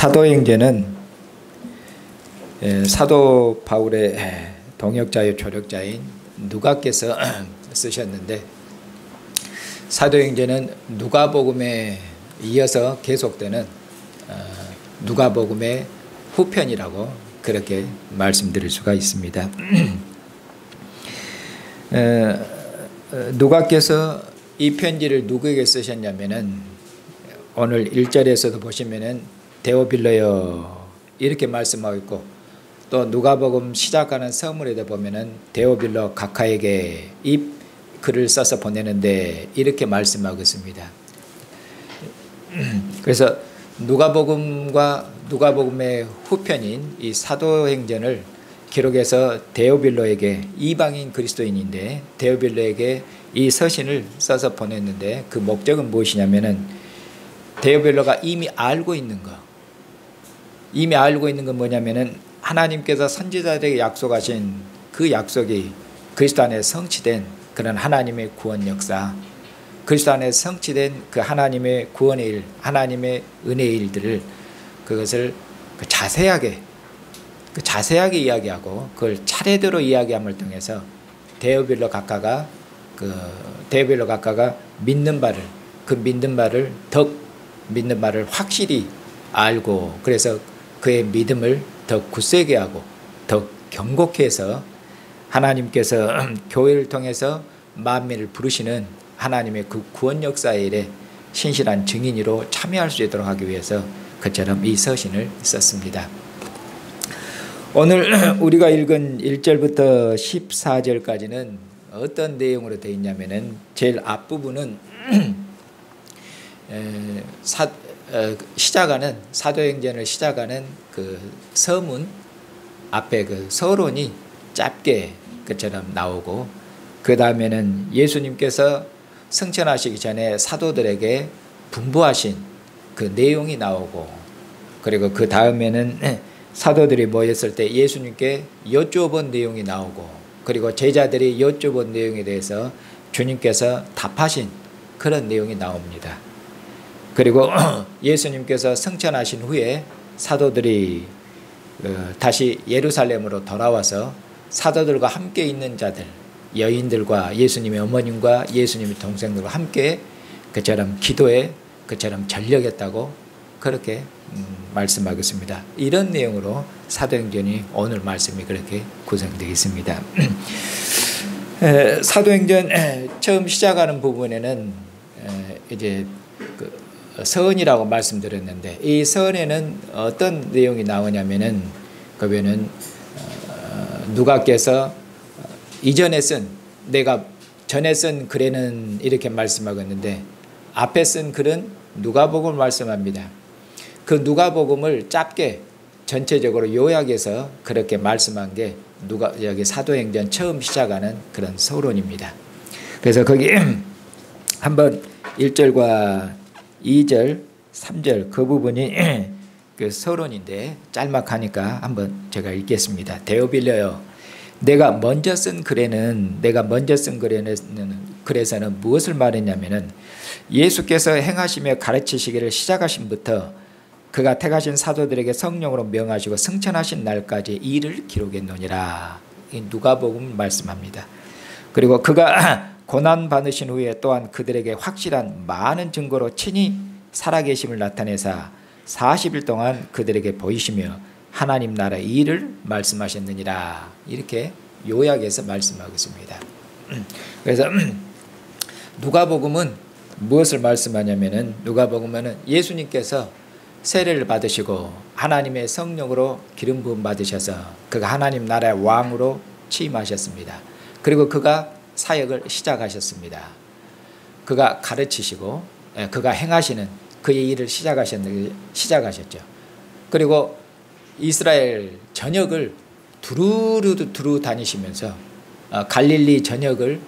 사도행전은 사도 바울의 동역자요 조력자인 누가께서 쓰셨는데, 사도행전은 누가복음에 이어서 계속되는 누가복음의 후편이라고 그렇게 말씀드릴 수가 있습니다. 누가께서 이 편지를 누구에게 쓰셨냐면은, 오늘 1절에서도 보시면은 데오빌로여 이렇게 말씀하고 있고, 또 누가복음 시작하는 서문에도 보면은 데오빌로 각하에게 이 글을 써서 보내는데 이렇게 말씀하고 있습니다. 그래서 누가복음과 누가복음의 후편인 이 사도행전을 기록해서 데오빌로에게, 이방인 그리스도인인데 데오빌로에게 이 서신을 써서 보냈는데, 그 목적은 무엇이냐면은 데오빌로가 이미 알고 있는 건 뭐냐면은 하나님께서 선지자들에게 약속하신 그 약속이 그리스도 안에 성취된 그런 하나님의 구원 역사, 그리스도 안에 성취된 그 하나님의 구원의 일, 하나님의 은혜의 일들을, 그것을 자세하게 이야기하고 그걸 차례대로 이야기함을 통해서 데오빌로 각하가 믿는 바를 확실히 알고, 그래서 그의 믿음을 더 굳세게 하고 더 견고케 해서 하나님께서 교회를 통해서 만민을 부르시는 하나님의 그 구원 역사의 일에 신실한 증인으로 참여할 수 있도록 하기 위해서 그처럼 이 서신을 썼습니다. 오늘 우리가 읽은 1절부터 14절까지는 어떤 내용으로 되어 있냐면은, 제일 앞부분은 사도행전을 시작하는 그 서문 앞에 그 서론이 짧게 그처럼 나오고, 그 다음에는 예수님께서 승천하시기 전에 사도들에게 분부하신 그 내용이 나오고, 그리고 그 다음에는 사도들이 모였을 때 예수님께 여쭤본 내용이 나오고, 그리고 제자들이 여쭤본 내용에 대해서 주님께서 답하신 그런 내용이 나옵니다. 그리고 예수님께서 승천하신 후에 사도들이 다시 예루살렘으로 돌아와서 사도들과 함께 있는 자들, 여인들과 예수님의 어머님과 예수님의 동생들과 함께 그처럼 기도에 그처럼 전력했다고 그렇게 말씀하겠습니다. 이런 내용으로 사도행전이 오늘 말씀이 그렇게 구성되어 있습니다. 사도행전 처음 시작하는 부분에는 이제 서언이라고 말씀드렸는데, 이 서언에는 어떤 내용이 나오냐면은, 그러면은 누가께서 내가 전에 쓴 글에는 이렇게 말씀하고 있는데, 앞에 쓴 글은 누가복음을 말씀합니다. 그 누가복음을 짧게 전체적으로 요약해서 그렇게 말씀한 게 여기 사도행전 처음 시작하는 그런 서론입니다. 그래서 거기 한번 1절과 2절, 3절 그 부분이 그 서론인데 짤막하니까 한번 제가 읽겠습니다. 데오빌로여, 내가 먼저 쓴 글에서는 무엇을 말했냐면은, 예수께서 행하시며 가르치시기를 시작하신부터 그가 택하신 사도들에게 성령으로 명하시고 승천하신 날까지 일을 기록했노니라. 누가복음 말씀합니다. 그리고 그가 고난 받으신 후에 또한 그들에게 확실한 많은 증거로 친히 살아계심을 나타내사 40일 동안 그들에게 보이시며 하나님 나라의 일을 말씀하셨느니라. 이렇게 요약해서 말씀하고 있습니다. 그래서 누가복음은 무엇을 말씀하냐면은, 누가복음은 예수님께서 세례를 받으시고 하나님의 성령으로 기름 부음 받으셔서 그가 하나님 나라의 왕으로 취임하셨습니다. 그리고 그가 사역을 시작하셨습니다. 그가 가르치시고 그가 행하시는 그의 일을 시작하셨죠. 그리고 이스라엘 전역을 두루 다니시면서 갈릴리 전역을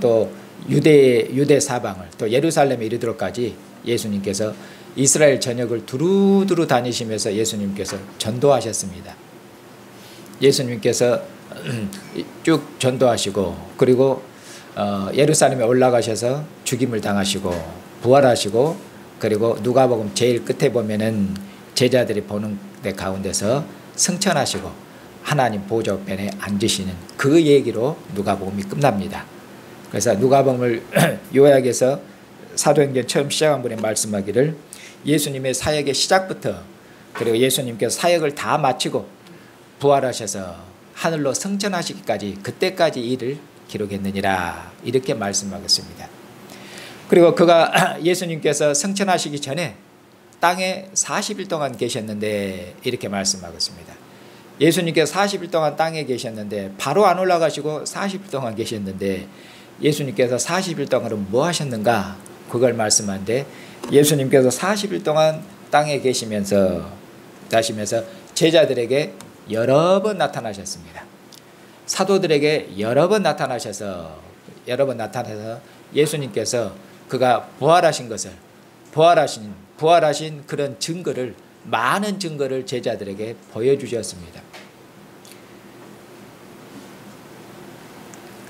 또 유대 사방을 또 예루살렘에 이르도록까지 예수님께서 이스라엘 전역을 두루 다니시면서 예수님께서 전도하셨습니다. 예수님께서 쭉 전도하시고, 그리고 예루살렘에 올라가셔서 죽임을 당하시고 부활하시고, 그리고 누가복음 제일 끝에 보면은 제자들이 보는 데 가운데서 승천하시고 하나님 보좌 우편에 앉으시는 그 얘기로 누가복음이 끝납니다. 그래서 누가복음을 요약해서 사도행전 처음 시작한 분이 말씀하기를 예수님의 사역의 시작부터 그리고 예수님께서 사역을 다 마치고 부활하셔서 하늘로 승천하시기까지 그때까지 일을 기록했느니라 이렇게 말씀하겠습니다. 그리고 그가 예수님께서 승천하시기 전에 땅에 40일 동안 계셨는데 이렇게 말씀하겠습니다. 예수님께서 40일 동안 땅에 계셨는데 바로 안 올라가시고 40일 동안 계셨는데 예수님께서 40일 동안은 뭐 하셨는가 그걸 말씀하는데 예수님께서 40일 동안 땅에 계시면서 제자들에게 여러 번 나타나셨습니다. 사도들에게 여러 번 나타나셔서 예수님께서 그가 부활하신 것을 부활하신 그런 증거를 많은 증거를 제자들에게 보여주셨습니다.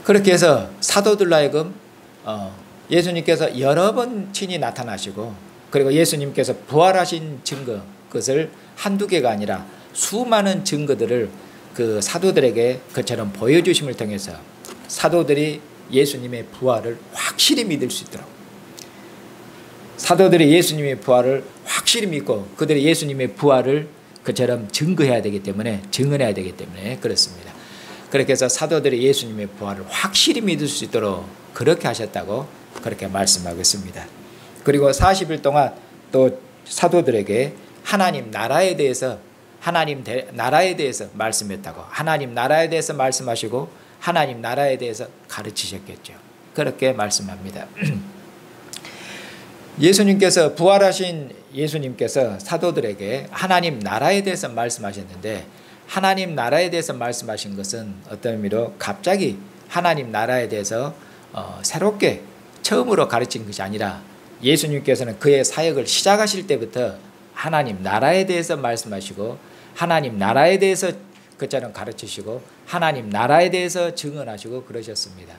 그렇게 해서 사도들로 하여금 예수님께서 여러 번 친히 나타나시고 그리고 예수님께서 부활하신 증거 그것을 한두 개가 아니라 수많은 증거들을 그 사도들에게 그처럼 보여주심을 통해서 사도들이 예수님의 부활을 확실히 믿을 수 있도록 사도들이 예수님의 부활을 확실히 믿고 그들이 예수님의 부활을 그처럼 증거해야 되기 때문에 증언해야 되기 때문에 그렇습니다. 그렇게 해서 사도들이 예수님의 부활을 확실히 믿을 수 있도록 그렇게 하셨다고 그렇게 말씀하고 있습니다. 그리고 40일 동안 또 사도들에게 하나님 나라에 대해서 말씀했다고 하나님 나라에 대해서 말씀하시고 하나님 나라에 대해서 가르치셨겠죠. 그렇게 말씀합니다. 예수님께서 부활하신 예수님께서 사도들에게 하나님 나라에 대해서 말씀하셨는데 하나님 나라에 대해서 말씀하신 것은 어떤 의미로 갑자기 하나님 나라에 대해서 새롭게 처음으로 가르친 것이 아니라 예수님께서는 그의 사역을 시작하실 때부터 하나님 나라에 대해서 말씀하시고 하나님 나라에 대해서 그처럼 가르치시고 하나님 나라에 대해서 증언하시고 그러셨습니다.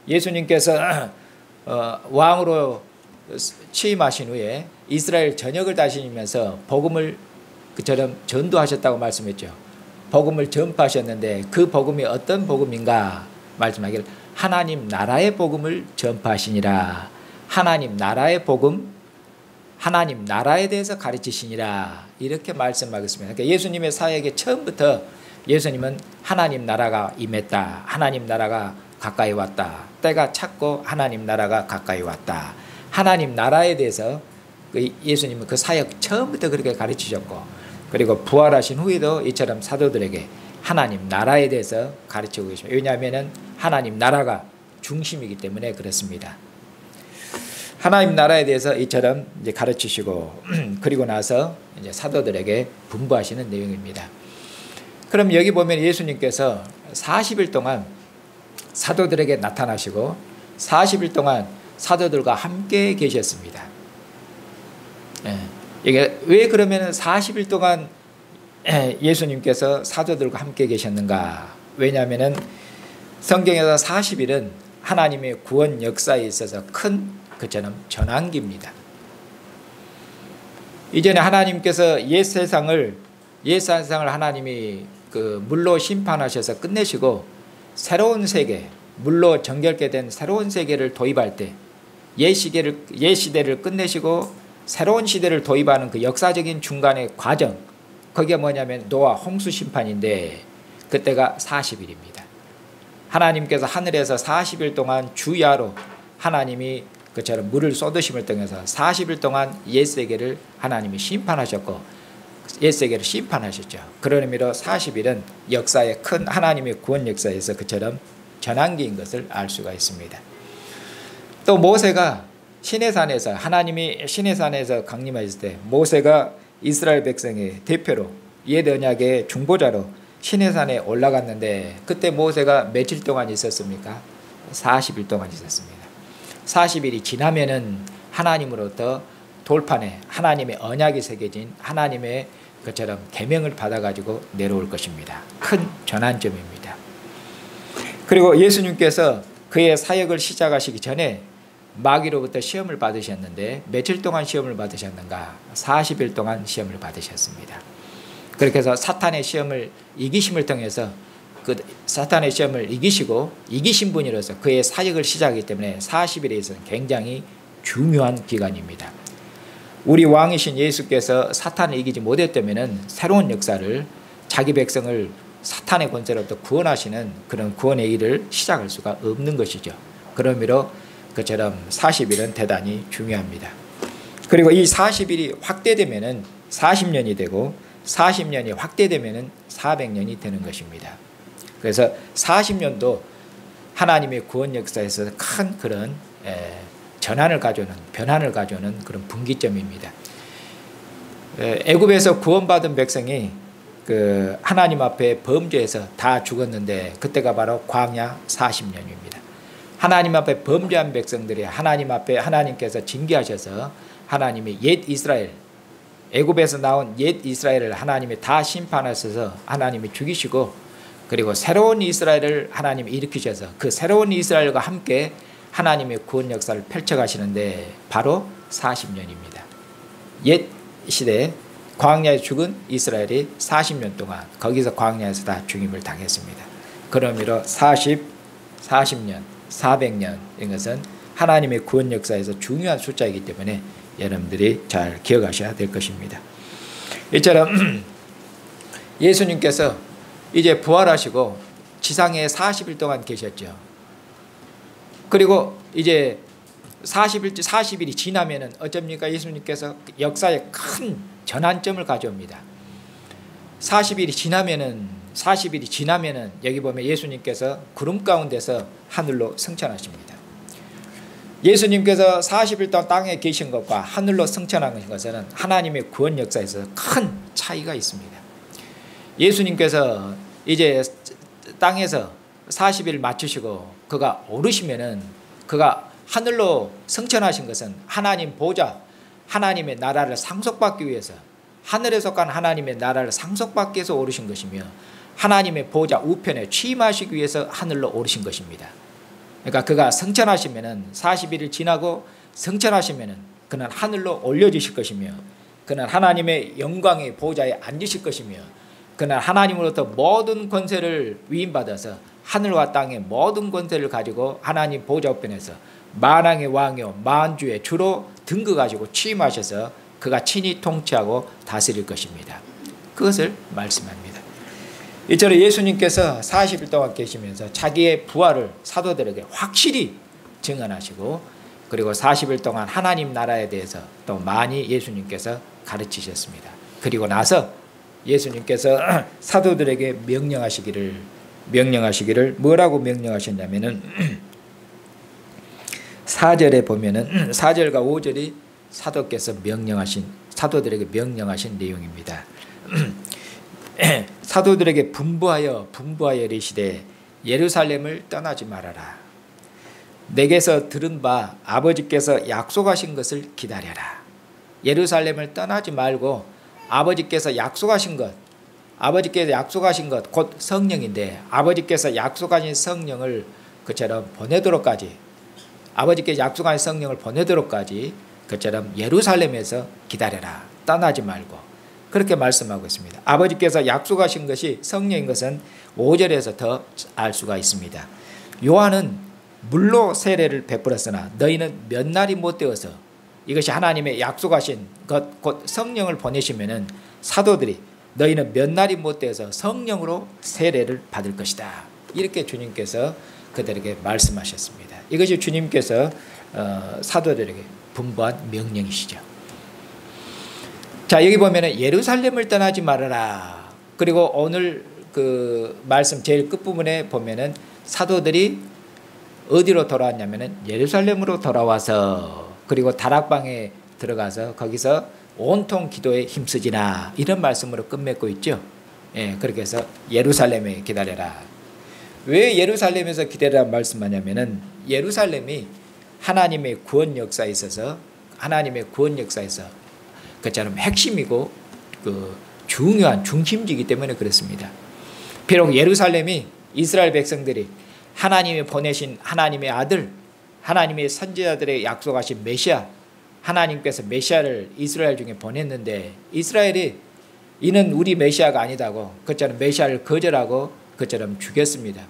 예수님께서 왕으로 취임하신 후에 이스라엘 전역을 다니면서 복음을 그처럼 전도하셨다고 말씀했죠. 복음을 전파하셨는데 그 복음이 어떤 복음인가 말씀하기를 하나님 나라의 복음을 전파하시니라. 하나님 나라의 복음, 하나님 나라에 대해서 가르치시니라 이렇게 말씀하겠습니다. 그러니까 예수님의 사역의 처음부터 예수님은 하나님 나라가 임했다. 하나님 나라가 가까이 왔다. 때가 찼고 하나님 나라가 가까이 왔다. 하나님 나라에 대해서 예수님은 그 사역 처음부터 그렇게 가르치셨고 그리고 부활하신 후에도 이처럼 사도들에게 하나님 나라에 대해서 가르치고 계십니다. 왜냐하면 하나님 나라가 중심이기 때문에 그렇습니다. 하나님 나라에 대해서 이처럼 이제 가르치시고 그리고 나서 이제 사도들에게 분부하시는 내용입니다. 그럼 여기 보면 예수님께서 40일 동안 사도들에게 나타나시고 40일 동안 사도들과 함께 계셨습니다. 이게 왜 그러면 40일 동안 예수님께서 사도들과 함께 계셨는가? 왜냐하면 성경에서 40일은 하나님의 구원 역사에 있어서 큰 그처럼 전환기입니다. 이전에 하나님께서 옛 세상을 하나님이 그 물로 심판하셔서 끝내시고 새로운 세계, 물로 정결케 된 새로운 세계를 도입할 때 옛 시대를 끝내시고 새로운 시대를 도입하는 그 역사적인 중간의 과정, 그게 뭐냐면 노아 홍수 심판인데 그때가 40일입니다. 하나님께서 하늘에서 40일 동안 주야로 하나님이 그처럼 물을 쏟으심을 통해서 40일 동안 옛세계를 하나님이 심판하셨고 옛세계를 심판하셨죠. 그런 의미로 40일은 역사의 큰 하나님의 구원 역사에서 그처럼 전환기인 것을 알 수가 있습니다. 또 모세가 시내산에서 하나님이 시내산에서 강림하실 때 모세가 이스라엘 백성의 대표로 옛 언약의 중보자로 시내산에 올라갔는데 그때 모세가 며칠 동안 있었습니까? 40일 동안 있었습니다. 40일이 지나면은 하나님으로부터 돌판에 하나님의 언약이 새겨진 하나님의 그처럼 계명을 받아가지고 내려올 것입니다. 큰 전환점입니다. 그리고 예수님께서 그의 사역을 시작하시기 전에 마귀로부터 시험을 받으셨는데 며칠 동안 시험을 받으셨는가? 40일 동안 시험을 받으셨습니다. 그렇게 해서 사탄의 시험을 이기심을 통해서 그 사탄의 시험을 이기시고 이기신 분이로서 그의 사역을 시작하기 때문에 40일에 있어서는 굉장히 중요한 기간입니다. 우리 왕이신 예수께서 사탄을 이기지 못했다면 새로운 역사를 자기 백성을 사탄의 권세로부터 구원하시는 그런 구원의 일을 시작할 수가 없는 것이죠. 그러므로 그처럼 40일은 대단히 중요합니다. 그리고 이 40일이 확대되면은 40년이 되고 40년이 확대되면은 400년이 되는 것입니다. 그래서 40년도 하나님의 구원 역사에서 큰 그런 전환을 가져오는, 변환을 가져오는 그런 분기점입니다. 애굽에서 구원받은 백성이 그 하나님 앞에 범죄해서 다 죽었는데 그때가 바로 광야 40년입니다. 하나님 앞에 범죄한 백성들이 하나님 앞에 하나님께서 징계하셔서 하나님이 옛 이스라엘, 애굽에서 나온 옛 이스라엘을 하나님이 다 심판하셔서 하나님이 죽이시고 그리고 새로운 이스라엘을 하나님이 일으키셔서 그 새로운 이스라엘과 함께 하나님의 구원 역사를 펼쳐가시는데 바로 40년입니다. 옛 시대 광야에 죽은 이스라엘이 40년 동안 거기서 광야에서 다 죽임을 당했습니다. 그러므로 40년, 400년 이것은 하나님의 구원 역사에서 중요한 숫자이기 때문에 여러분들이 잘 기억하셔야 될 것입니다. 이처럼 예수님께서 이제 부활하시고 지상에 40일 동안 계셨죠. 그리고 이제 40일이 지나면은 어쩝니까? 예수님께서 역사에 큰 전환점을 가져옵니다. 40일이 지나면은 여기 보면 예수님께서 구름 가운데서 하늘로 승천하십니다. 예수님께서 40일 동안 땅에 계신 것과 하늘로 승천한 것은 하나님의 구원 역사에서 큰 차이가 있습니다. 예수님께서 이제 땅에서 40일 마치시고 그가 오르시면은 그가 하늘로 승천하신 것은 하나님 보좌, 하나님의 나라를 상속받기 위해서 하늘에 속한 하나님의 나라를 상속받기 위해서 오르신 것이며 하나님의 보좌 우편에 취임하시기 위해서 하늘로 오르신 것입니다. 그러니까 그가 승천하시면은 40일을 지나고 승천하시면은 그는 하늘로 올려주실 것이며 그는 하나님의 영광의 보좌에 앉으실 것이며 그는 하나님으로부터 모든 권세를 위임받아서 하늘과 땅의 모든 권세를 가지고 하나님 보좌 우편에서 만왕의 왕이요 만주의 주로 등극하시고 취임하셔서 그가 친히 통치하고 다스릴 것입니다. 그것을 말씀합니다. 이처럼 예수님께서 40일 동안 계시면서 자기의 부활을 사도들에게 확실히 증언하시고 그리고 40일 동안 하나님 나라에 대해서 또 많이 예수님께서 가르치셨습니다. 그리고 나서 예수님께서 사도들에게 명령하시기를 뭐라고 명령하셨냐면은 4절에 보면은 4절과 5절이 사도들에게 명령하신 내용입니다. 사도들에게 분부하여 이르시되 예루살렘을 떠나지 말아라. 내게서 들은 바 아버지께서 약속하신 것을 기다려라. 예루살렘을 떠나지 말고 아버지께서 약속하신 것 곧 성령인데 아버지께서 약속하신 성령을 그처럼 보내도록까지 아버지께서 약속하신 성령을 보내도록까지 그처럼 예루살렘에서 기다려라. 떠나지 말고 그렇게 말씀하고 있습니다. 아버지께서 약속하신 것이 성령인 것은 5절에서 더 알 수가 있습니다. 요한은 물로 세례를 베풀었으나 너희는 몇 날이 못 되어서 이것이 하나님의 약속하신 것 곧 성령을 보내시면은 사도들이 너희는 몇 날이 못 되어서 성령으로 세례를 받을 것이다. 이렇게 주님께서 그들에게 말씀하셨습니다. 이것이 주님께서 사도들에게 분부한 명령이시죠. 자, 여기 보면은 예루살렘을 떠나지 말아라. 그리고 오늘 그 말씀 제일 끝부분에 보면은 사도들이 어디로 돌아왔냐면은 예루살렘으로 돌아와서 그리고 다락방에 들어가서 거기서 온통 기도에 힘쓰지나 이런 말씀으로 끝맺고 있죠. 예, 그렇게 해서 예루살렘에 기다려라. 왜 예루살렘에서 기다려라 말씀하냐면은 예루살렘이 하나님의 구원 역사에 있어서 그처럼 핵심이고 그 중요한 중심지이기 때문에 그렇습니다. 비록 예루살렘이 이스라엘 백성들이 하나님이 보내신 하나님의 아들 하나님의 선지자들의 약속하신 메시아, 하나님께서 메시아를 이스라엘 중에 보냈는데 이스라엘이 이는 우리 메시아가 아니다고 그처럼 메시아를 거절하고 그처럼 죽였습니다.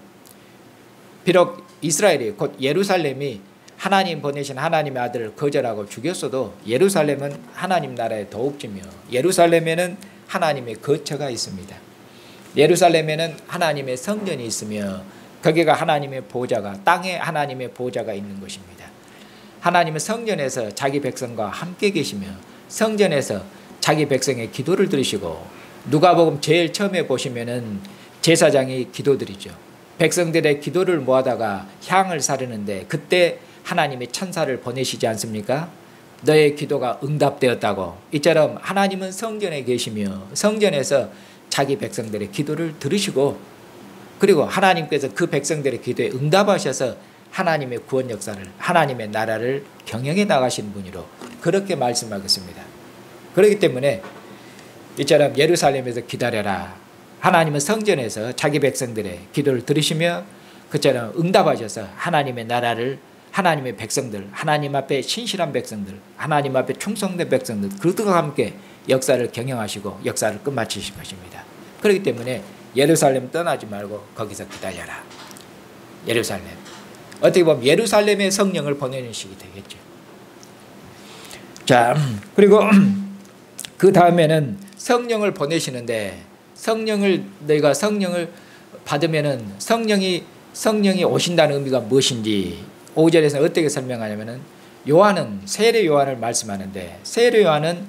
비록 이스라엘이 곧 예루살렘이 하나님 보내신 하나님의 아들을 거절하고 죽였어도 예루살렘은 하나님 나라의 도읍지며 예루살렘에는 하나님의 거처가 있습니다. 예루살렘에는 하나님의 성전이 있으며 거기가 하나님의 보좌가 땅에 하나님의 보좌가 있는 곳입니다. 하나님은 성전에서 자기 백성과 함께 계시며 성전에서 자기 백성의 기도를 들으시고 누가복음 제일 처음에 보시면은 제사장이 기도드리죠. 백성들의 기도를 모아다가 향을 사르는데 그때 하나님의 천사를 보내시지 않습니까? 너의 기도가 응답되었다고. 이처럼 하나님은 성전에 계시며 성전에서 자기 백성들의 기도를 들으시고 그리고 하나님께서 그 백성들의 기도에 응답하셔서 하나님의 구원 역사를 하나님의 나라를 경영해 나가신 분이로 그렇게 말씀하겠습니다. 그렇기 때문에 이처럼 예루살렘에서 기다려라. 하나님은 성전에서 자기 백성들의 기도를 들으시며 그처럼 응답하셔서 하나님의 나라를 하나님의 백성들, 하나님 앞에 신실한 백성들, 하나님 앞에 충성된 백성들 그들과 함께 역사를 경영하시고 역사를 끝마치실 것입니다. 그렇기 때문에 예루살렘 떠나지 말고 거기서 기다려라. 예루살렘. 어떻게 보면 예루살렘의 성령을 보내는 식이 되겠죠. 자, 그리고 그 다음에는 성령을 보내시는데 너희가 성령을 받으면은 성령이 오신다는 의미가 무엇인지 5절에서 어떻게 설명하냐면은 요한은 세례 요한을 말씀하는데 세례 요한은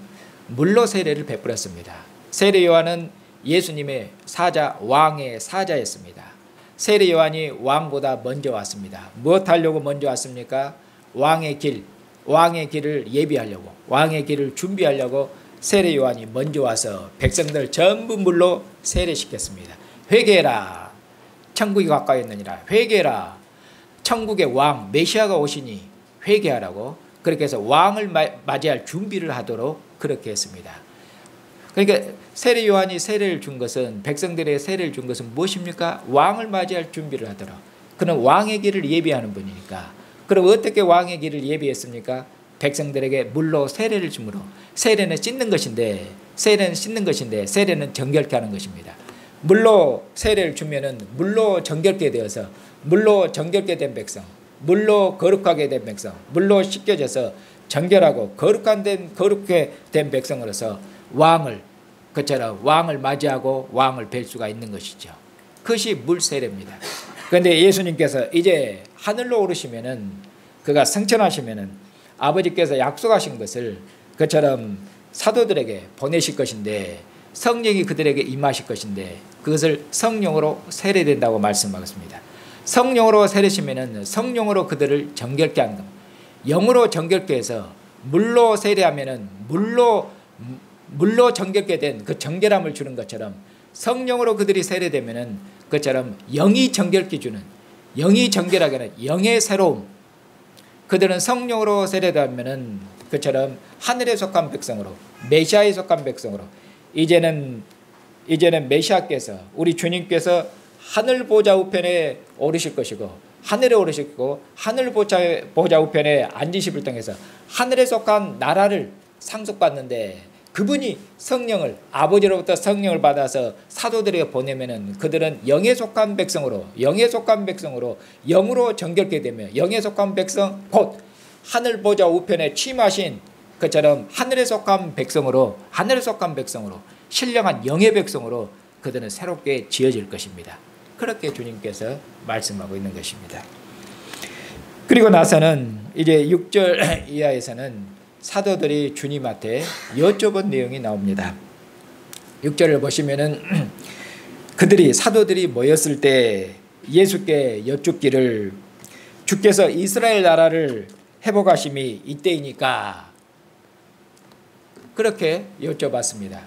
물로 세례를 베풀었습니다. 세례 요한은 예수님의 사자 왕의 사자였습니다. 세례 요한이 왕보다 먼저 왔습니다. 무엇 하려고 먼저 왔습니까? 왕의 길을 예비하려고 왕의 길을 준비하려고 세례 요한이 먼저 와서 백성들 전부 물로 세례시켰습니다. 회개해라. 천국이 가까이 있느니라. 회개해라. 천국의 왕 메시아가 오시니 회개하라고 그렇게 해서 왕을 맞이할 준비를 하도록 그렇게 했습니다. 그러니까 세례 요한이 세례를 준 것은 백성들의 세례를 준 것은 무엇입니까? 왕을 맞이할 준비를 하도록. 그는 왕의 길을 예비하는 분이니까. 그럼 어떻게 왕의 길을 예비했습니까? 백성들에게 물로 세례를 주므로. 세례는 씻는 것인데 세례는 정결케 하는 것입니다. 물로 세례를 주면은 물로 정결케 되어서 물로 정결케 된 백성, 물로 거룩하게 된 백성, 물로 씻겨져서 정결하고 거룩게 된 백성으로서 그처럼 왕을 맞이하고 왕을 뵐 수가 있는 것이죠. 그것이 물 세례입니다. 그런데 예수님께서 이제 하늘로 오르시면은 그가 승천하시면은 아버지께서 약속하신 것을 그처럼 사도들에게 보내실 것인데 성령이 그들에게 임하실 것인데 그것을 성령으로 세례된다고 말씀하셨습니다. 성령으로 세례시면은 성령으로 그들을 정결케 하는 겁니다. 영으로 정결케 해서 물로 세례하면은 물로 정결케 된 그 정결함을 주는 것처럼 성령으로 그들이 세례되면은 그처럼 영이 정결케 주는 영이 정결하게 하는 영의 새로움. 그들은 성령으로 세례되면은 그처럼 하늘에 속한 백성으로 메시아에 속한 백성으로 이제는 메시아께서 우리 주님께서 하늘 보좌 우편에 오르실 것이고 하늘에 오르시고 하늘 보좌 우편에 앉으심을 통해서 하늘에 속한 나라를 상속받는데 그분이 성령을 아버지로부터 성령을 받아서 사도들에게 보내면은 그들은 영에 속한 백성으로 영으로 정결케 되며 영에 속한 백성 곧 하늘 보좌 우편에 취임하신 그처럼 하늘에 속한 백성으로 신령한 영의 백성으로 그들은 새롭게 지어질 것입니다. 그렇게 주님께서 말씀하고 있는 것입니다. 그리고 나서는 이제 6절 이하에서는 사도들이 주님한테 여쭤본 내용이 나옵니다. 6절을 보시면은 사도들이 모였을 때 예수께 여쭙기를 주께서 이스라엘 나라를 회복하심이 이때이니까 그렇게 여쭤봤습니다.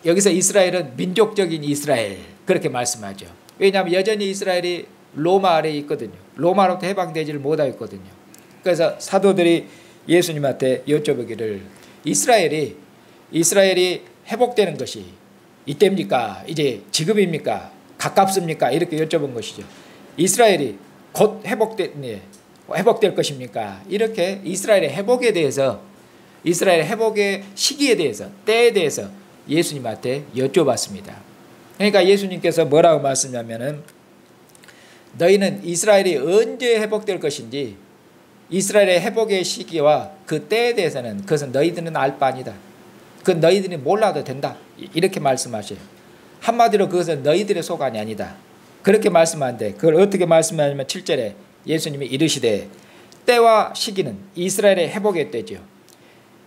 여기서 이스라엘은 민족적인 이스라엘 그렇게 말씀하죠. 왜냐하면 여전히 이스라엘이 로마 아래에 있거든요. 로마로부터 해방되지를 못하고 있거든요. 그래서 사도들이 예수님한테 여쭤보기를 이스라엘이 회복되는 것이 이때입니까? 이제 지금입니까? 가깝습니까? 이렇게 여쭤본 것이죠. 이스라엘이 곧 회복되니 회복될 것입니까? 이렇게 이스라엘의 회복에 대해서, 이스라엘의 회복의 시기에 대해서, 때에 대해서 예수님한테 여쭤봤습니다. 그러니까 예수님께서 뭐라고 말씀하냐면은 너희는 이스라엘이 언제 회복될 것인지, 이스라엘의 회복의 시기와 그 때에 대해서는 그것은 너희들은 알 바 아니다. 그건 너희들이 몰라도 된다. 이렇게 말씀하셔요. 한마디로 그것은 너희들의 소관이 아니다. 그렇게 말씀하는데 그걸 어떻게 말씀하냐면 7절에 예수님이 이르시되 때와 시기는 이스라엘의 회복의 때죠.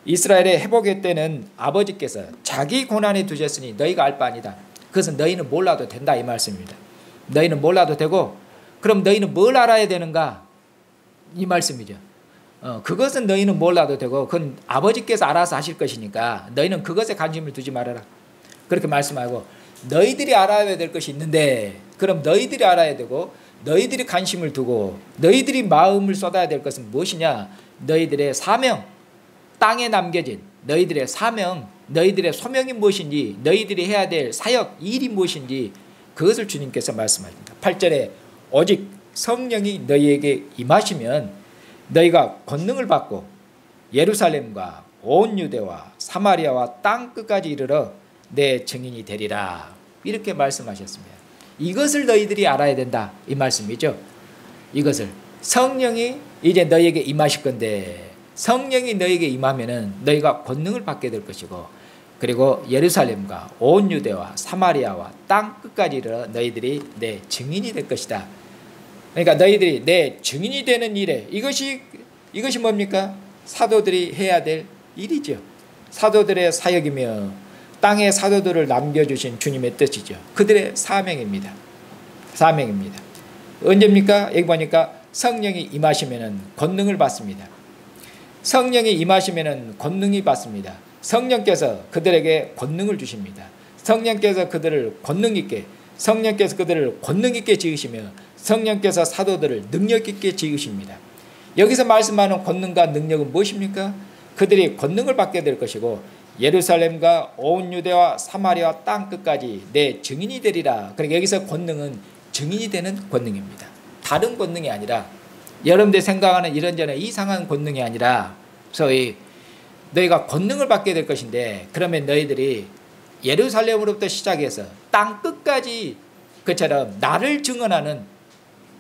이스라엘의 회복의 때는 아버지께서 자기 고난에 두셨으니 너희가 알 바 아니다. 그것은 너희는 몰라도 된다, 이 말씀입니다. 너희는 몰라도 되고, 그럼 너희는 뭘 알아야 되는가? 이 말씀이죠. 그것은 너희는 몰라도 되고 그건 아버지께서 알아서 하실 것이니까 너희는 그것에 관심을 두지 말아라. 그렇게 말씀하고, 너희들이 알아야 될 것이 있는데, 그럼 너희들이 알아야 되고 너희들이 관심을 두고 너희들이 마음을 쏟아야 될 것은 무엇이냐? 너희들의 사명, 땅에 남겨진 너희들의 사명, 너희들의 소명이 무엇인지, 너희들이 해야 될 사역, 일이 무엇인지 그것을 주님께서 말씀하십니다. 8절에 오직 성령이 너희에게 임하시면 너희가 권능을 받고 예루살렘과 온 유대와 사마리아와 땅 끝까지 이르러 내 증인이 되리라. 이렇게 말씀하셨습니다. 이것을 너희들이 알아야 된다, 이 말씀이죠. 이것을 성령이 이제 너희에게 임하실 건데, 성령이 너희에게 임하면은 너희가 권능을 받게 될 것이고, 그리고 예루살렘과 온 유대와 사마리아와 땅 끝까지 이르러 너희들이 내 증인이 될 것이다. 그러니까 너희들이 내 증인이 되는 일에, 이것이 뭡니까? 사도들이 해야 될 일이죠. 사도들의 사역이며 땅에 사도들을 남겨주신 주님의 뜻이죠. 그들의 사명입니다. 사명입니다. 언제입니까? 여기 보니까 성령이 임하시면은 권능을 받습니다. 성령이 임하시면은 권능이 받습니다. 성령께서 그들에게 권능을 주십니다. 성령께서 그들을 권능 있게, 성령께서 그들을 권능 있게 지으시며 성령께서 사도들을 능력 있게 지으십니다. 여기서 말씀하는 권능과 능력은 무엇입니까? 그들이 권능을 받게 될 것이고, 예루살렘과 온 유대와 사마리아 땅 끝까지 내 증인이 되리라. 그러니까 여기서 권능은 증인이 되는 권능입니다. 다른 권능이 아니라, 여러분들이 생각하는 이런저런 이상한 권능이 아니라, 소위 너희가 권능을 받게 될 것인데, 그러면 너희들이 예루살렘으로부터 시작해서 땅 끝까지 그처럼 나를 증언하는,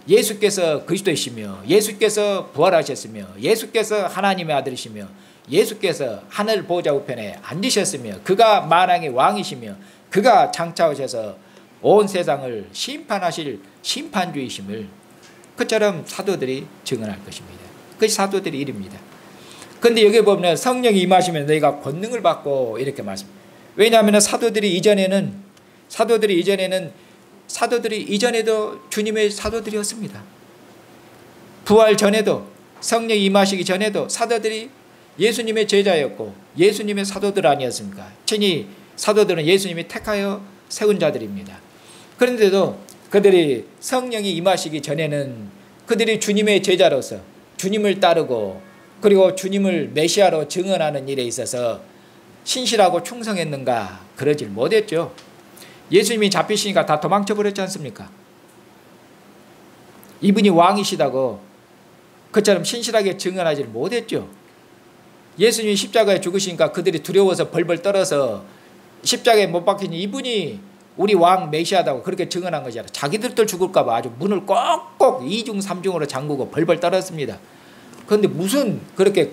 예수께서 그리스도이시며 예수께서 부활하셨으며 예수께서 하나님의 아들이시며 예수께서 하늘 보좌 우편에 앉으셨으며 그가 만왕의 왕이시며 그가 장차오셔서 온 세상을 심판하실 심판주이심을 그처럼 사도들이 증언할 것입니다. 그것이 사도들의 일입니다. 그런데 여기 보면 성령이 임하시면 너희가 권능을 받고 이렇게 말씀합니다. 왜냐하면 사도들이 이전에도 주님의 사도들이었습니다. 부활 전에도, 성령이 임하시기 전에도 사도들이 예수님의 제자였고 예수님의 사도들 아니었습니까? 친히 사도들은 예수님이 택하여 세운 자들입니다. 그런데도 그들이 성령이 임하시기 전에는 그들이 주님의 제자로서 주님을 따르고 그리고 주님을 메시아로 증언하는 일에 있어서 신실하고 충성했는가? 그러질 못했죠. 예수님이 잡히시니까 다 도망쳐 버렸지 않습니까? 이분이 왕이시다고 그처럼 신실하게 증언하지 못했죠. 예수님이 십자가에 죽으시니까 그들이 두려워서 벌벌 떨어서 십자가에 못 박히니 이분이 우리 왕 메시아다고 그렇게 증언한 것이 아니라 자기들도 죽을까 봐 아주 문을 꼭꼭 2중 3중으로 잠그고 벌벌 떨었습니다. 그런데 무슨 그렇게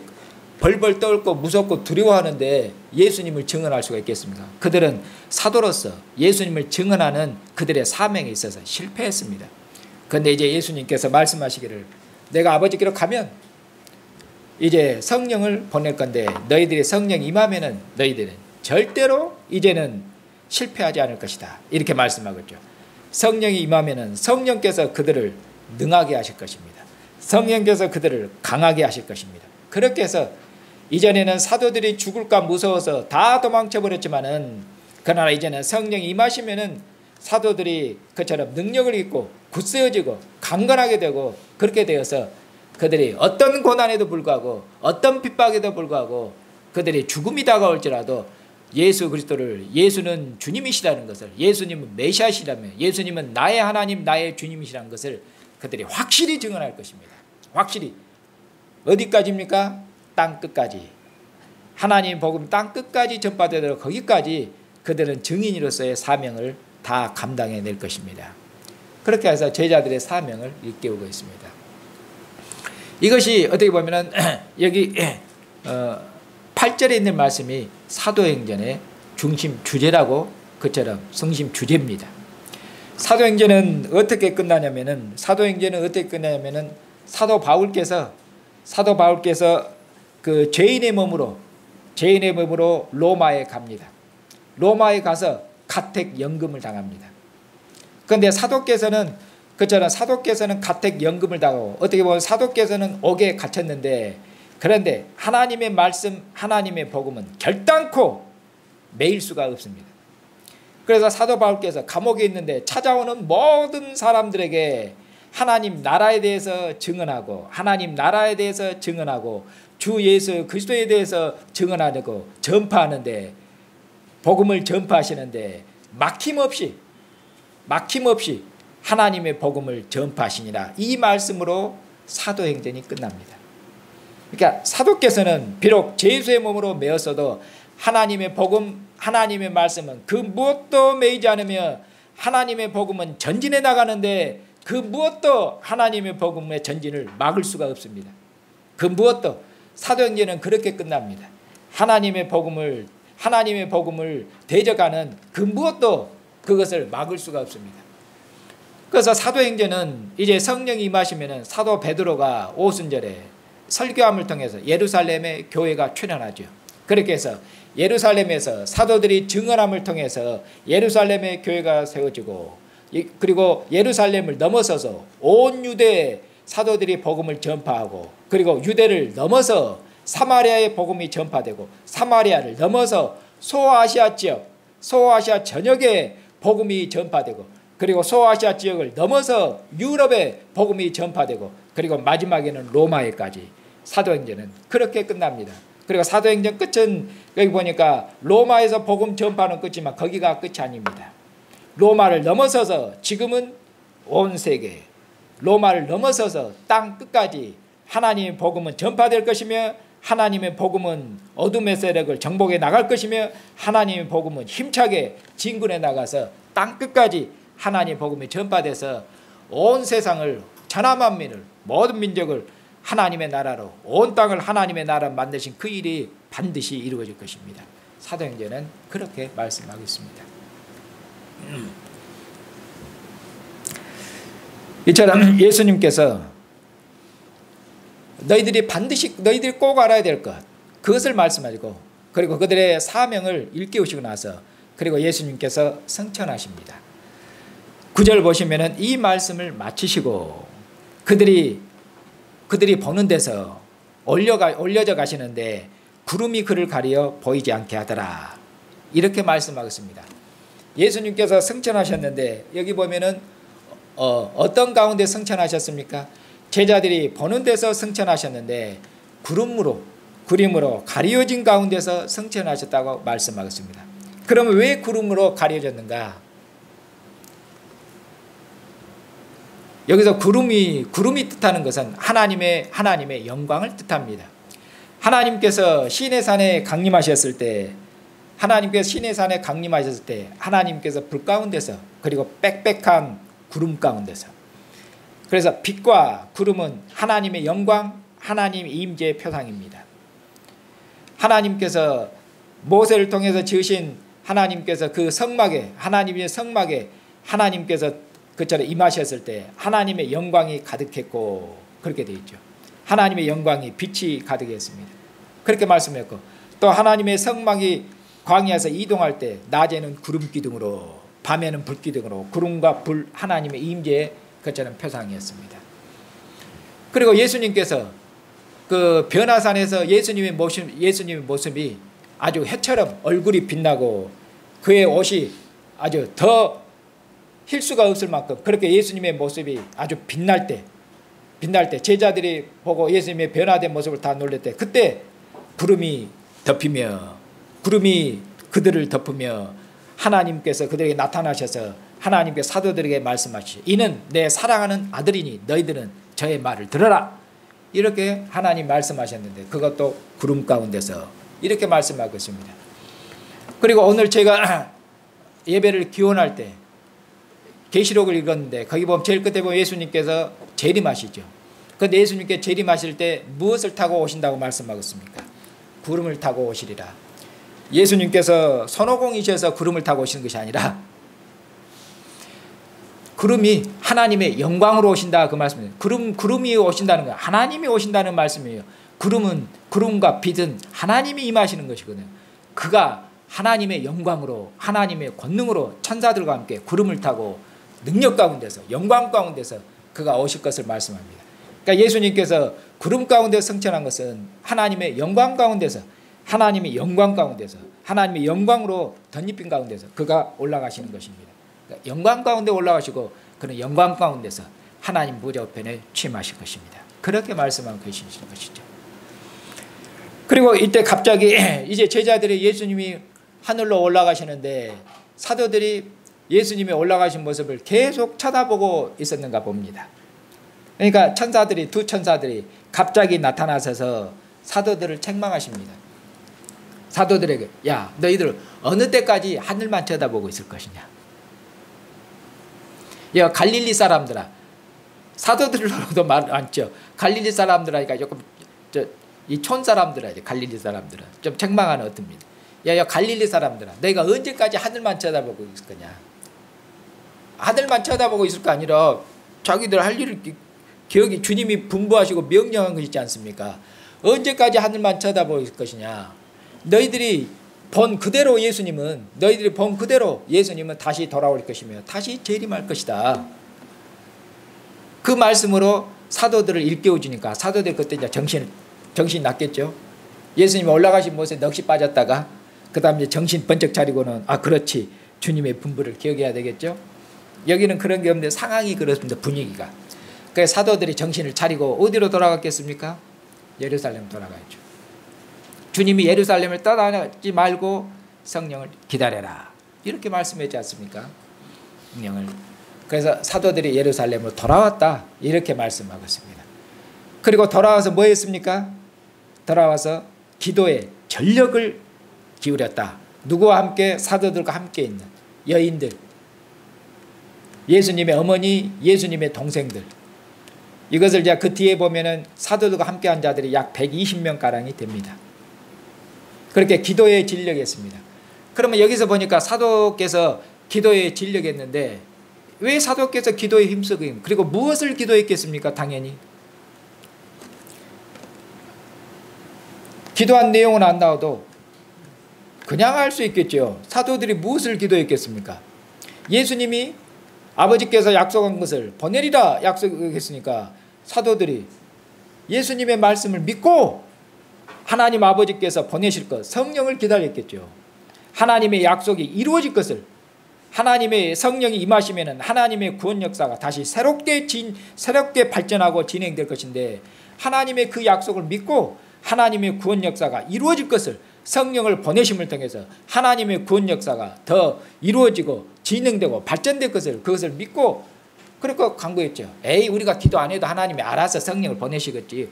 벌벌 떨고 무섭고 두려워하는데 예수님을 증언할 수가 있겠습니까? 그들은 사도로서 예수님을 증언하는 그들의 사명에 있어서 실패했습니다. 그런데 이제 예수님께서 말씀하시기를 내가 아버지께로 가면 이제 성령을 보낼 건데 너희들이 성령 임하면은 너희들은 절대로 이제는 실패하지 않을 것이다. 이렇게 말씀하겠죠. 성령이 임하면은 성령께서 그들을 능하게 하실 것입니다. 성령께서 그들을 강하게 하실 것입니다. 그렇게 해서 이전에는 사도들이 죽을까 무서워서 다 도망쳐 버렸지만은 그러나 이제는 성령이 임하시면은 사도들이 그처럼 능력을 입고 굳세어지고 강건하게 되고 그렇게 되어서 그들이 어떤 고난에도 불구하고 어떤 핍박에도 불구하고 그들이 죽음이 다가올지라도 예수 그리스도를 예수는 주님이시라는 것을 예수님은 메시아시라며 예수님은 나의 하나님 나의 주님이시라는 것을 그들이 확실히 증언할 것입니다. 확실히 어디까지입니까? 땅 끝까지. 하나님 복음 땅 끝까지 전파되도록 거기까지 그들은 증인으로서의 사명을 다 감당해낼 것입니다. 그렇게 해서 제자들의 사명을 일깨우고 있습니다. 이것이 어떻게 보면은 여기 8절에 있는 말씀이 사도행전의 중심 주제라고 그처럼 중심 주제입니다. 사도행전은 어떻게 끝나냐면은 사도 바울께서 그 죄인의 몸으로 로마에 갑니다. 로마에 가서 가택연금을 당합니다. 그런데 사도께서는 가택연금을 당하고 어떻게 보면 사도께서는 옥에 갇혔는데 그런데 하나님의 말씀, 하나님의 복음은 결단코 매일 수가 없습니다. 그래서 사도 바울께서 감옥에 있는데 찾아오는 모든 사람들에게 하나님 나라에 대해서 증언하고 주 예수 그리스도에 대해서 증언하고 전파하는데 복음을 전파하시는데 막힘없이 하나님의 복음을 전파하시니라. 이 말씀으로 사도행전이 끝납니다. 그러니까 사도께서는 비록 죄수의 몸으로 메었어도 하나님의 복음, 하나님의 말씀은 그 무엇도 매이지 않으며 하나님의 복음은 전진해 나가는데 그 무엇도 하나님의 복음의 전진을 막을 수가 없습니다. 그 무엇도 사도행전은 그렇게 끝납니다. 하나님의 복음을 대적하는 그 무엇도 그것을 막을 수가 없습니다. 그래서 사도행전은 이제 성령이 임하시면은 사도 베드로가 오순절에 설교함을 통해서 예루살렘의 교회가 출현하죠. 그렇게 해서 예루살렘에서 사도들이 증언함을 통해서 예루살렘의 교회가 세워지고 그리고 예루살렘을 넘어서서 온 유대에 사도들이 복음을 전파하고 그리고 유대를 넘어서 사마리아의 복음이 전파되고 사마리아를 넘어서 소아시아 전역에 복음이 전파되고 그리고 소아시아 지역을 넘어서 유럽에 복음이 전파되고 그리고 마지막에는 로마에까지 사도행전은 그렇게 끝납니다. 그리고 사도행전 끝은 여기 보니까 로마에서 복음 전파는 끝이지만 거기가 끝이 아닙니다. 로마를 넘어서서 지금은 온 세계 로마를 넘어서서 땅 끝까지 하나님의 복음은 전파될 것이며 하나님의 복음은 어둠의 세력을 정복해 나갈 것이며 하나님의 복음은 힘차게 진군해 나가서 땅 끝까지 하나님의 복음이 전파돼서 온 세상을 천하만민을 모든 민족을 하나님의 나라로 온 땅을 하나님의 나라로 만드신 그 일이 반드시 이루어질 것입니다. 사도행전은 그렇게 말씀하고 있습니다. 이처럼 예수님께서 너희들이 꼭 알아야 될 것 그것을 말씀하시고 그리고 그들의 사명을 일깨우시고 나서 그리고 예수님께서 승천하십니다. 9절 보시면은 이 말씀을 마치시고 그들이 보는 데서 올려져 가시는데 구름이 그를 가려 보이지 않게 하더라. 이렇게 말씀하겠습니다. 예수님께서 승천하셨는데 여기 보면은 어떤 가운데 승천하셨습니까? 제자들이 보는 데서 승천하셨는데 구름으로 가려진 가운데서 승천하셨다고 말씀하겠습니다. 그러면 왜 구름으로 가려졌는가? 여기서 구름이 뜻하는 것은 하나님의 영광을 뜻합니다. 하나님께서 시내산에 강림하셨을 때 하나님께서 불 가운데서 그리고 빽빽한 구름 가운데서 그래서 빛과 구름은 하나님의 영광, 하나님의 임재의 표상입니다. 하나님께서 모세를 통해서 지으신 하나님께서 그 성막에 하나님께서 그처럼 임하셨을 때 하나님의 영광이 가득했고 그렇게 되어 있죠. 하나님의 영광이 빛이 가득했습니다. 그렇게 말씀했고 또 하나님의 성막이 광야에서 이동할 때 낮에는 구름 기둥으로 밤에는 불 기둥으로 구름과 불 하나님의 임재의 그처럼 표상이었습니다. 그리고 예수님께서 그 변화산에서 예수님의 모습이 아주 해처럼 얼굴이 빛나고 그의 옷이 아주 더 힐 수가 없을 만큼 그렇게 예수님의 모습이 아주 빛날 때 제자들이 보고 예수님의 변화된 모습을 다 놀랄 때 그때 구름이 그들을 덮으며 하나님께서 그들에게 나타나셔서 하나님께 사도들에게 말씀하시죠. 이는 내 사랑하는 아들이니 너희들은 저의 말을 들어라. 이렇게 하나님 말씀하셨는데 그것도 구름 가운데서 이렇게 말씀하고 있습니다. 그리고 오늘 제가 예배를 기원할 때 계시록을 읽었는데 거기 보면 제일 끝에 보면 예수님께서 재림하시죠. 그런데 예수님께 재림하실 때 무엇을 타고 오신다고 말씀하고 있습니까? 구름을 타고 오시리라. 예수님께서 손오공이셔서 구름을 타고 오시는 것이 아니라 구름이 하나님의 영광으로 오신다 그 말씀이에요. 구름이 오신다는 거예요. 하나님이 오신다는 말씀이에요. 구름과 빛은 하나님이 임하시는 것이거든요. 그가 하나님의 영광으로 하나님의 권능으로 천사들과 함께 구름을 타고 능력 가운데서 영광 가운데서 그가 오실 것을 말씀합니다. 그러니까 예수님께서 구름 가운데 승천한 것은 하나님의 영광 가운데서 하나님의 영광 가운데서 하나님의 영광으로 덧입힌 가운데서 그가 올라가시는 것입니다. 그러니까 영광 가운데 올라가시고 그는 영광 가운데서 하나님 무저편에 취임하실 것입니다. 그렇게 말씀하고 계시는 것이죠. 그리고 이때 갑자기 이제 제자들이 예수님이 하늘로 올라가시는데 사도들이 예수님이 올라가신 모습을 계속 쳐다보고 있었는가 봅니다. 그러니까 두 천사들이 갑자기 나타나셔서 사도들을 책망하십니다. 사도들에게 야 너희들 어느 때까지 하늘만 쳐다보고 있을 것이냐. 야 갈릴리 사람들아. 사도들로도 많죠. 갈릴리 사람들아니까 조금 이 촌 사람들아 갈릴리 사람들은 좀 책망하는 어떻습니다. 야 갈릴리 사람들아 너희가 언제까지 하늘만 쳐다보고 있을 거냐. 하늘만 쳐다보고 있을 거 아니라 자기들 할 일을 기억이 주님이 분부하시고 명령한 거 있지 않습니까? 언제까지 하늘만 쳐다보고 있을 것이냐. 너희들이 본 그대로 예수님은 다시 돌아올 것이며 다시 재림할 것이다. 그 말씀으로 사도들을 일깨워주니까 사도들 그때 이제 정신이 났겠죠. 예수님이 올라가신 모습에 넋이 빠졌다가 그 다음에 정신 번쩍 차리고는 그렇지 주님의 분부를 기억해야 되겠죠. 여기는 그런 게 없는데 상황이 그렇습니다. 분위기가. 그래서 사도들이 정신을 차리고 어디로 돌아갔겠습니까? 예루살렘 돌아가야죠. 주님이 예루살렘을 떠나지 말고 성령을 기다려라. 이렇게 말씀했지 않습니까? 성령을. 그래서 사도들이 예루살렘으로 돌아왔다. 이렇게 말씀하고 있습니다. 그리고 돌아와서 뭐 했습니까? 돌아와서 기도에 전력을 기울였다. 누구와 함께? 사도들과 함께 있는 여인들, 예수님의 어머니, 예수님의 동생들. 이것을 이제 그 뒤에 보면은 사도들과 함께한 자들이 약 120명 가량이 됩니다. 그렇게 기도에 진력했습니다. 그러면 여기서 보니까 사도께서 기도에 진력했는데 왜 사도께서 기도에 힘쓰고 그리고 무엇을 기도했겠습니까? 당연히 기도한 내용은 안 나와도 그냥 알 수 있겠죠. 사도들이 무엇을 기도했겠습니까? 예수님이 아버지께서 약속한 것을 보내리라 약속했으니까 사도들이 예수님의 말씀을 믿고 하나님 아버지께서 보내실 것 성령을 기다렸겠죠. 하나님의 약속이 이루어질 것을 하나님의 성령이 임하시면 하나님의 구원 역사가 다시 새롭게 발전하고 진행될 것인데 하나님의 그 약속을 믿고 하나님의 구원 역사가 이루어질 것을 성령을 보내심을 통해서 하나님의 구원 역사가 더 이루어지고 진행되고 발전될 것을 그것을 믿고 그렇게 간구했죠. 우리가 기도 안 해도 하나님이 알아서 성령을 보내시겠지.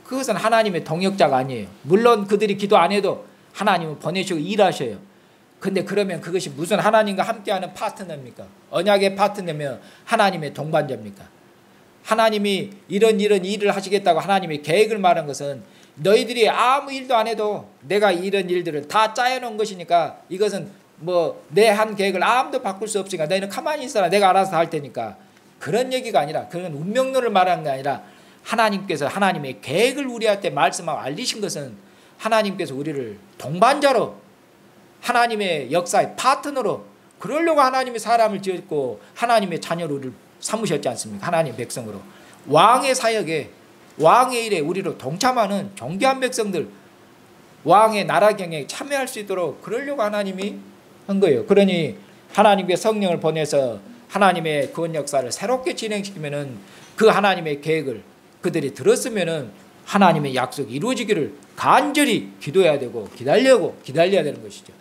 그것은 하나님의 동역자가 아니에요. 물론 그들이 기도 안 해도 하나님은 보내시고 일하셔요. 근데 그러면 그것이 무슨 하나님과 함께하는 파트너입니까? 언약의 파트너면 하나님의 동반자입니까? 하나님이 이런 일을 하시겠다고 하나님의 계획을 말한 것은 너희들이 아무 일도 안 해도 내가 이런 일들을 다 짜여놓은 것이니까 이것은 뭐 내 한 계획을 아무도 바꿀 수 없으니까 너희는 가만히 있어라. 내가 알아서 할 테니까. 그런 얘기가 아니라 그런 운명론을 말하는 게 아니라 하나님께서 하나님의 계획을 우리한테 말씀하고 알리신 것은 하나님께서 우리를 동반자로 하나님의 역사의 파트너로 그러려고 하나님이 사람을 지었고 하나님의 자녀로 우리를 삼으셨지 않습니까? 하나님의 백성으로 왕의 사역에 왕의 일에 우리로 동참하는 존귀한 백성들 왕의 나라 경영에 참여할 수 있도록 그러려고 하나님이 한 거예요. 그러니 하나님께 성령을 보내서 하나님의 구원 역사를 새롭게 진행시키면은 그 하나님의 계획을 그들이 들었으면은 하나님의 약속이 이루어지기를 간절히 기도해야 되고 기다려야 되는 것이죠.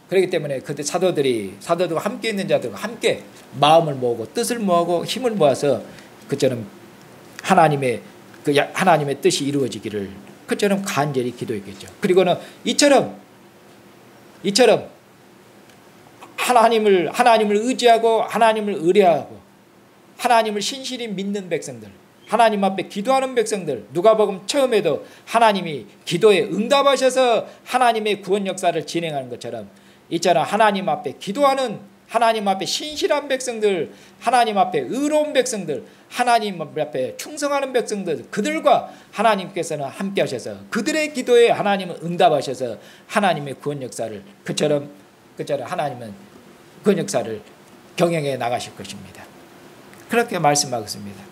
그렇기 때문에 그때 사도들과 함께 있는 자들과 함께 마음을 모으고 뜻을 모으고 힘을 모아서 그처럼 하나님의 그 하나님의 뜻이 이루어지기를 그처럼 간절히 기도했겠죠. 그리고는 이처럼 하나님을 의지하고 하나님을 의뢰하고 하나님을 신실히 믿는 백성들, 하나님 앞에 기도하는 백성들, 누가복음 처음에도 하나님이 기도에 응답하셔서 하나님의 구원 역사를 진행하는 것처럼 이처럼 하나님 앞에 기도하는, 하나님 앞에 신실한 백성들, 하나님 앞에 의로운 백성들, 하나님 앞에 충성하는 백성들, 그들과 하나님께서는 함께 하셔서 그들의 기도에 하나님은 응답하셔서 하나님의 구원 역사를 그처럼 하나님은 구원 역사를 경영해 나가실 것입니다. 그렇게 말씀하겠습니다.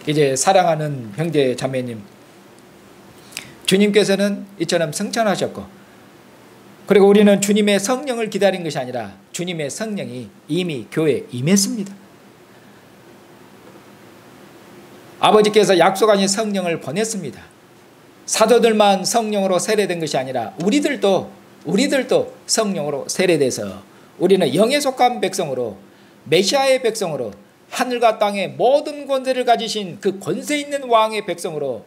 이제 사랑하는 형제 자매님, 주님께서는 이처럼 승천하셨고, 그리고 우리는 주님의 성령을 기다린 것이 아니라 주님의 성령이 이미 교회에 임했습니다. 아버지께서 약속하신 성령을 보냈습니다. 사도들만 성령으로 세례된 것이 아니라 우리들도 성령으로 세례돼서 우리는 영에 속한 백성으로, 메시아의 백성으로, 하늘과 땅의 모든 권세를 가지신 그 권세 있는 왕의 백성으로,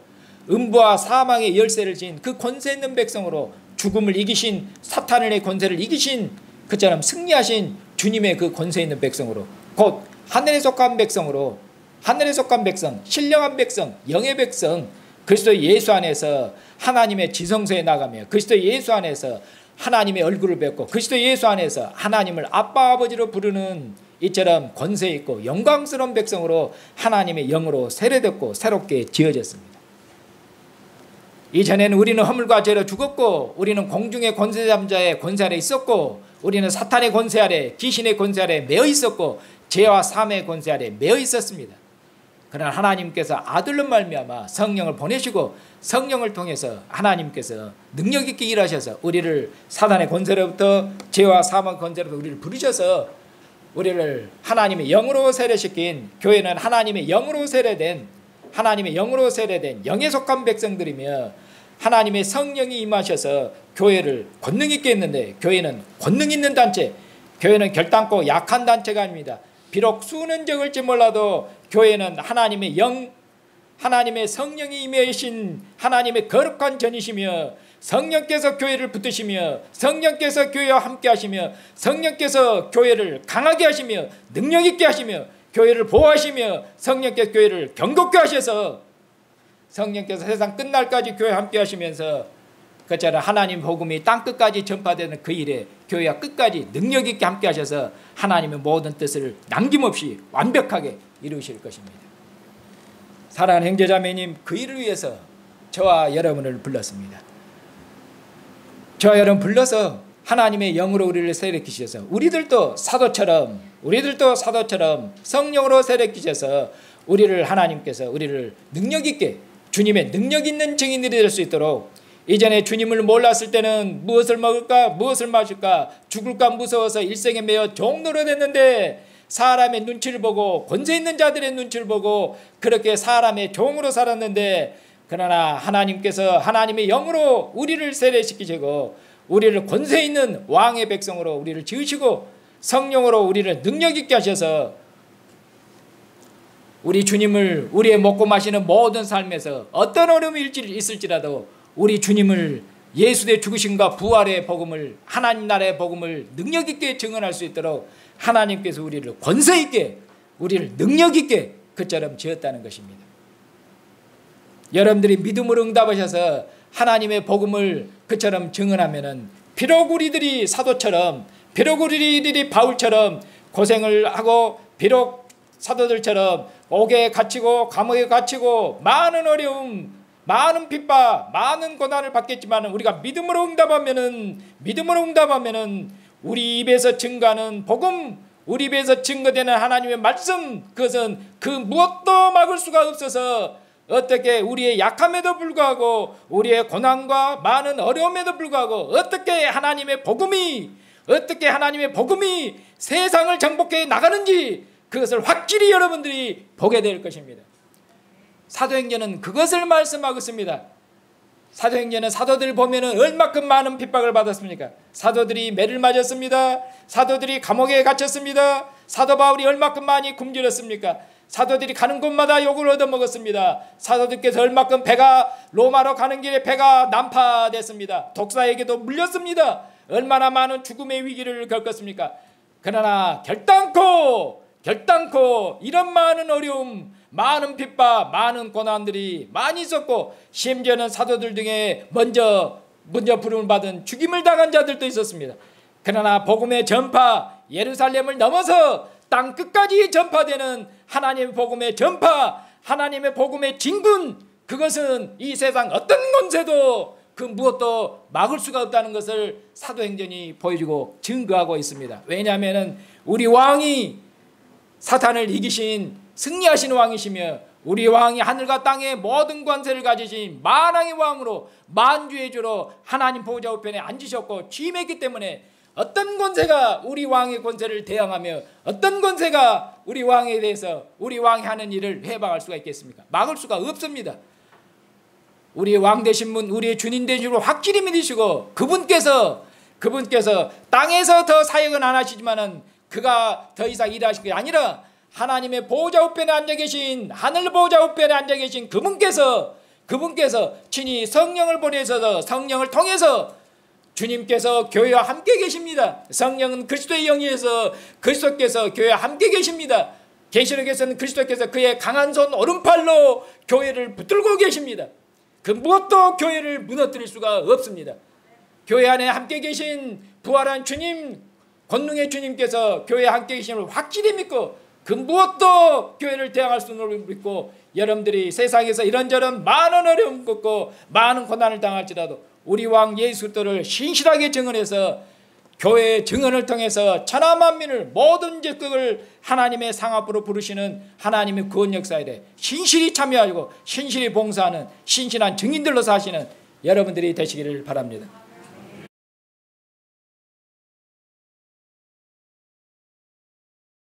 음부와 사망의 열쇠를 진 그 권세 있는 백성으로, 죽음을 이기신 사탄의 권세를 이기신 그처럼 승리하신 주님의 그 권세 있는 백성으로, 곧 하늘에 속한 백성으로, 하늘에 속한 백성, 신령한 백성, 영의 백성, 그리스도 예수 안에서 하나님의 지성소에 나가며 그리스도 예수 안에서 하나님의 얼굴을 뵙고 그리스도 예수 안에서 하나님을 아빠 아버지로 부르는 이처럼 권세 있고 영광스러운 백성으로 하나님의 영으로 세례됐고 새롭게 지어졌습니다. 이전에는 우리는 허물과 죄로 죽었고 우리는 공중의 권세잠자의 권세 아래 있었고 우리는 사탄의 권세 아래, 귀신의 권세 아래 매여 있었고 죄와 사망의 권세 아래 매여 있었습니다. 그러나 하나님께서 아들로 말미암아 성령을 보내시고 성령을 통해서 하나님께서 능력 있게 일하셔서 우리를 사단의 권세로부터, 죄와 사망의 권세로부터 우리를 부르셔서 우리를 하나님의 영으로 세례시킨, 교회는 하나님의 영으로 세례된 영에 속한 백성들이며 하나님의 성령이 임하셔서 교회를 권능 있게 했는데, 교회는 권능 있는 단체, 교회는 결단코 약한 단체가 아닙니다. 비록 수는 적을지 몰라도 교회는 하나님의 영, 하나님의 성령이 임하신 하나님의 거룩한 전이시며 성령께서 교회를 붙드시며 성령께서 교회와 함께 하시며 성령께서 교회를 강하게 하시며 능력 있게 하시며 교회를 보호하시며 성령께서 교회를 경고케 하셔서 성령께서 세상 끝날까지 교회와 함께 하시면서 그처럼 하나님 복음이 땅끝까지 전파되는 그 일에 교회와 끝까지 능력 있게 함께 하셔서 하나님의 모든 뜻을 남김없이 완벽하게 이루실 것입니다. 사랑하는 형제자매님, 그 일을 위해서 저와 여러분을 불렀습니다. 저와 여러분 불러서 하나님의 영으로 우리를 세례키셔서 우리들도 사도처럼 성령으로 세례키셔서 우리를, 하나님께서 우리를 능력 있게 주님의 능력 있는 증인들이 될 수 있도록, 이전에 주님을 몰랐을 때는 무엇을 먹을까 무엇을 마실까 죽을까 무서워서 일생에 매여 종로로 됐는데 사람의 눈치를 보고 권세 있는 자들의 눈치를 보고 그렇게 사람의 종으로 살았는데, 그러나 하나님께서 하나님의 영으로 우리를 세례시키시고 우리를 권세 있는 왕의 백성으로 우리를 지으시고 성령으로 우리를 능력 있게 하셔서 우리 주님을 우리의 먹고 마시는 모든 삶에서 어떤 어려움이 있을지라도 우리 주님을, 예수의 죽으심과 부활의 복음을, 하나님 나라의 복음을 능력 있게 증언할 수 있도록 하나님께서 우리를 권세 있게, 우리를 능력 있게 그처럼 지었다는 것입니다. 여러분들이 믿음으로 응답하셔서 하나님의 복음을 그처럼 증언하면은 비록 우리들이 사도처럼, 비록 우리들이 바울처럼 고생을 하고 비록 사도들처럼 옥에 갇히고 감옥에 갇히고 많은 어려움, 많은 핍박, 많은 고난을 받겠지만 우리가 믿음으로 응답하면은 우리 입에서 증거하는 복음, 우리 입에서 증거되는 하나님의 말씀, 그것은 그 무엇도 막을 수가 없어서 어떻게 우리의 약함에도 불구하고 우리의 고난과 많은 어려움에도 불구하고 어떻게 하나님의 복음이 세상을 정복해 나가는지 그것을 확실히 여러분들이 보게 될 것입니다. 사도행전은 그것을 말씀하고 있습니다. 사도행전은 사도들 보면은 얼마큼 많은 핍박을 받았습니까? 사도들이 매를 맞았습니다. 사도들이 감옥에 갇혔습니다. 사도 바울이 얼마큼 많이 굶주렸습니까? 사도들이 가는 곳마다 욕을 얻어먹었습니다. 사도들께서 얼마큼 배가 로마로 가는 길에 배가 난파됐습니다. 독사에게도 물렸습니다. 얼마나 많은 죽음의 위기를 겪었습니까? 그러나 결단코 이런 많은 어려움, 많은 핍박, 많은 고난들이 많이 있었고, 심지어는 사도들 중에 먼저 부름을 받은 죽임을 당한 자들도 있었습니다. 그러나 복음의 전파, 예루살렘을 넘어서 땅 끝까지 전파되는 하나님의 복음의 전파, 하나님의 복음의 진군, 그것은 이 세상 어떤 권세도 그 무엇도 막을 수가 없다는 것을 사도행전이 보여주고 증거하고 있습니다. 왜냐하면 우리 왕이 사탄을 이기신 승리하신 왕이시며, 우리 왕이 하늘과 땅의 모든 권세를 가지신 만왕의 왕으로 만주의 주로 하나님 보좌 우편에 앉으셨고 취임했기 때문에 어떤 권세가 우리 왕의 권세를 대항하며 어떤 권세가 우리 왕에 대해서 우리 왕이 하는 일을 해방할 수가 있겠습니까? 막을 수가 없습니다. 우리 왕 되신 분, 우리의 주님 되신 분 확실히 믿으시고, 그분께서 땅에서 더 사역은 안 하시지만은 그가 더 이상 일하실 게 아니라 하나님의 보좌 우편에 앉아 계신, 하늘 보좌 우편에 앉아 계신 그분께서 친히 성령을 보내셔서 성령을 통해서 주님께서 교회와 함께 계십니다. 성령은 그리스도의 영이어서 그리스도께서 교회와 함께 계십니다. 계시록에서는 그리스도께서 그의 강한 손 오른팔로 교회를 붙들고 계십니다. 그 무엇도 교회를 무너뜨릴 수가 없습니다. 교회 안에 함께 계신 부활한 주님, 권능의 주님께서 교회에 함께 계심을 확실히 믿고 그 무엇도 교회를 대항할 수 없는 걸 믿고, 여러분들이 세상에서 이런저런 많은 어려움 겪고 많은 고난을 당할지라도 우리 왕 예수 그리스도를 신실하게 증언해서 교회의 증언을 통해서 천하 만민을 모든 적극을 하나님의 상합으로 부르시는 하나님의 구원 역사에 대해 신실히 참여하고 신실히 봉사하는 신실한 증인들로 사시는 여러분들이 되시기를 바랍니다.